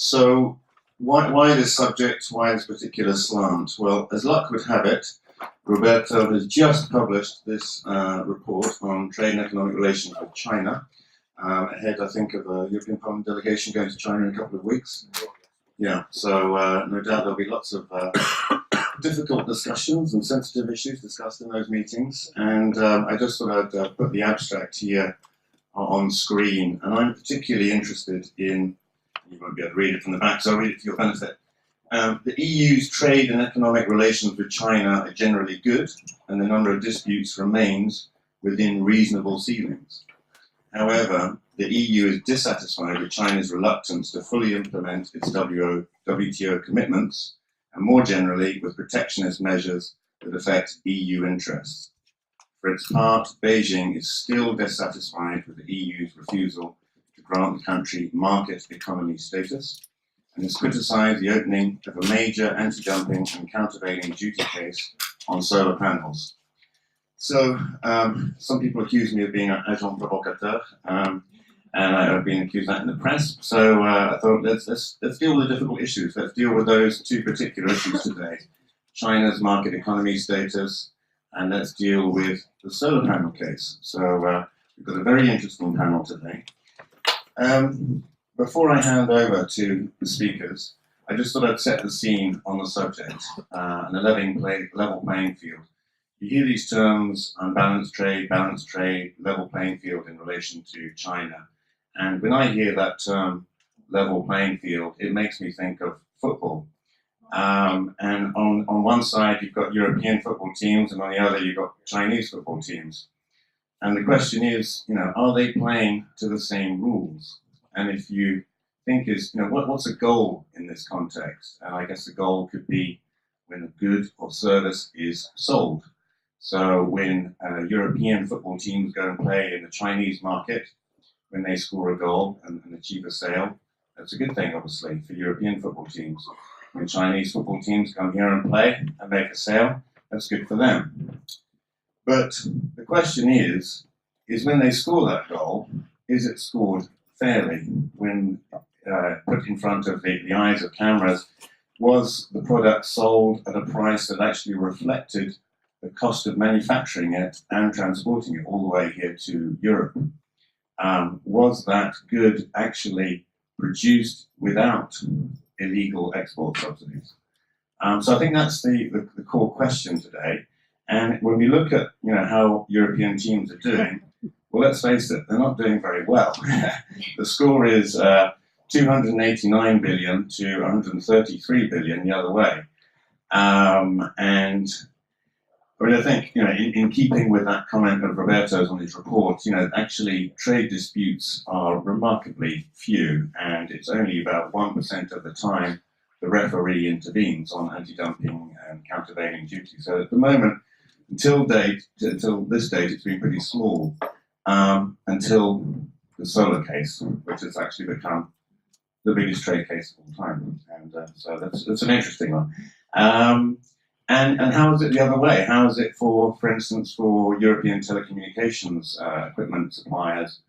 So why this subject? Why this particular slant? Well, as luck would have it, Roberto has just published this report on trade and economic relations with China, ahead, I think, of a European Parliament delegation going to China in a couple of weeks. Yeah, so no doubt there'll be lots of difficult discussions and sensitive issues discussed in those meetings. And I just thought I'd put the abstract here on screen. And I'm particularly interested in, you won't be able to read it from the back, so I'll read it for your benefit. The EU's trade and economic relations with China are generally good, and the number of disputes remains within reasonable ceilings. However, the EU is dissatisfied with China's reluctance to fully implement its WTO commitments, and more generally with protectionist measures that affect EU interests. For its part, Beijing is still dissatisfied with the EU's refusal to grant the country market economy status, and has criticised the opening of a major anti-dumping and countervailing duty case on solar panels. So, some people accuse me of being an agent provocateur, and I've been accused of that in the press. So I thought let's deal with the difficult issues. Let's deal with those two particular issues today: China's market economy status, and let's deal with the solar panel case. So we've got a very interesting panel today. Before I hand over to the speakers, I just thought I'd set the scene on the subject, an level playing field. You hear these terms, unbalanced trade, balanced trade, level playing field in relation to China. And when I hear that term, level playing field, it makes me think of football. And on one side, you've got European football teams, and on the other, you've got Chinese football teams. And the question is, are they playing to the same rules? And if you think what's a goal in this context? And I guess the goal could be when a good or service is sold. So when European football teams go and play in the Chinese market, when they score a goal and achieve a sale, that's a good thing, obviously, for European football teams. When Chinese football teams come here and play and make a sale, that's good for them. But the question is when they score that goal, is it scored fairly? When put in front of the eyes of cameras, was the product sold at a price that actually reflected the cost of manufacturing it and transporting it all the way here to Europe? Was that good actually produced without illegal export subsidies? So I think that's the core question today. And when we look at how European teams are doing, well, let's face it, they're not doing very well. The score is 289 billion to 133 billion the other way. And I think, in keeping with that comment of Roberto's on his report, actually trade disputes are remarkably few, and it's only about 1% of the time the referee intervenes on anti-dumping and countervailing duty. So at the moment, until this date, it's been pretty small, until the solar case, which has actually become the biggest trade case of all time. And so that's an interesting one. And how is it the other way? How is it for instance, for European telecommunications equipment suppliers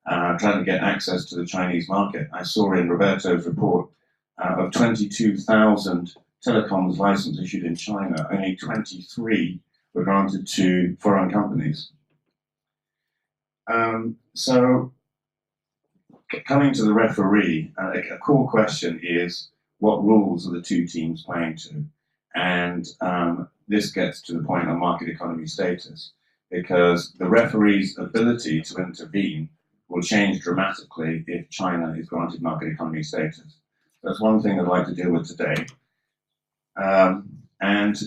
trying to get access to the Chinese market? I saw in Roberto's report of 22,000 telecoms licenses issued in China, only 23 were granted to foreign companies. So coming to the referee, a core question is, what rules are the two teams playing to? And this gets to the point on market economy status, because the referee's ability to intervene will change dramatically if China is granted market economy status. That's one thing I'd like to deal with today. And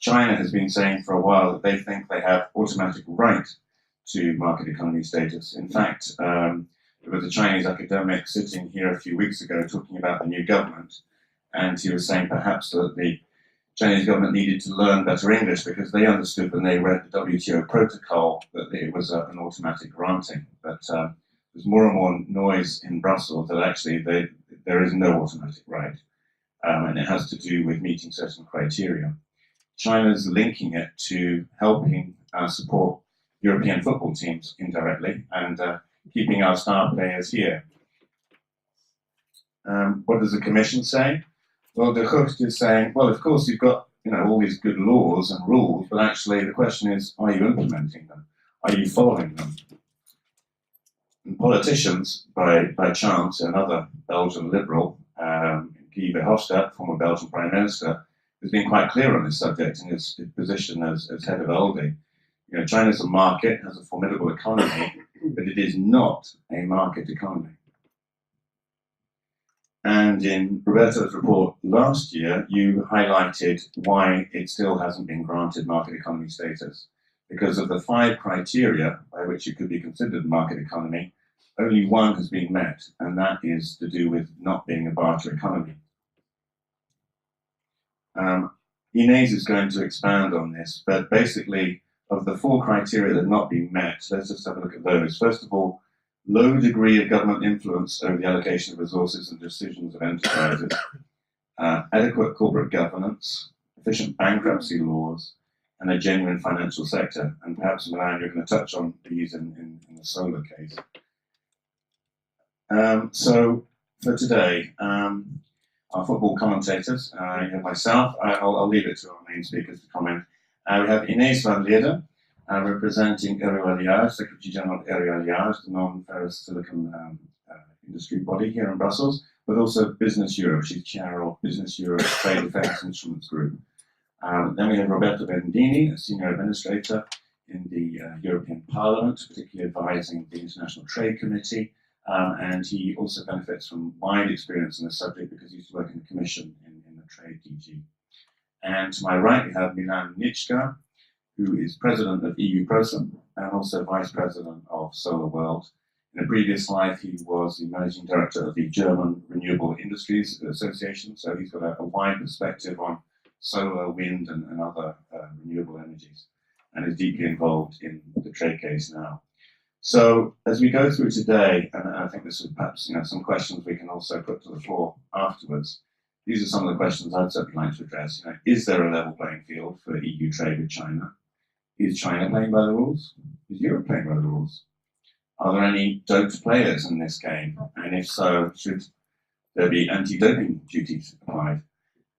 China has been saying for a while that they think they have automatic right to market economy status. In fact, there was a Chinese academic sitting here a few weeks ago talking about the new government, and he was saying perhaps that the Chinese government needed to learn better English because they understood when they read the WTO protocol that it was an automatic granting. But there's more and more noise in Brussels that actually there is no automatic right, and it has to do with meeting certain criteria. China's linking it to helping support European football teams indirectly and keeping our star players here. What does the Commission say? Well, the Host is saying, well, of course you've got all these good laws and rules, but actually the question is, are you implementing them? Are you following them? And politicians, by chance, another Belgian liberal, Guy Verhofstadt, former Belgian Prime Minister, has been quite clear on this subject in his position as head of Aldi. China's a market, has a formidable economy, but it is not a market economy. And in Roberto's report last year, you highlighted why it still hasn't been granted market economy status. Because of the 5 criteria by which it could be considered a market economy, only one has been met, and that is to do with not being a barter economy. Inez is going to expand on this, but basically, of the 4 criteria that have not been met, let's just have a look at those. First of all, low degree of government influence over the allocation of resources and decisions of enterprises, adequate corporate governance, efficient bankruptcy laws, and a genuine financial sector. And perhaps, Milan, you're going to touch on these in the solar case. So for today, our football commentators, myself, I'll leave it to our main speakers to comment. We have Inez van Leerden, representing Aero-Alliage, Secretary General of Aero-Alliage, the non-ferrous silicon industry body here in Brussels, but also Business Europe. She's chair of Business Europe Trade Defence Instruments Group. Then we have Roberto Bendini, a senior administrator in the European Parliament, particularly advising the International Trade Committee, and he also benefits from wide experience in this subject because he used to work in the Commission in the Trade DG. And to my right, we have Milan Nitschka, who is president of EU ProSum and also vice president of Solar World. In a previous life, he was the managing director of the German Renewable Industries Association, so he's got a wide perspective on solar, wind, and other renewable energies, and is deeply involved in the trade case now. So as we go through today, and I think this is perhaps some questions we can also put to the floor afterwards. These are some of the questions I'd certainly like to address. Is there a level playing field for EU trade with China? Is China playing by the rules? Is Europe playing by the rules? Are there any doped players in this game? And if so, should there be anti-doping duties applied?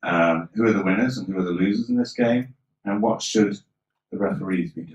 Who are the winners and who are the losers in this game? And what should the referees be doing?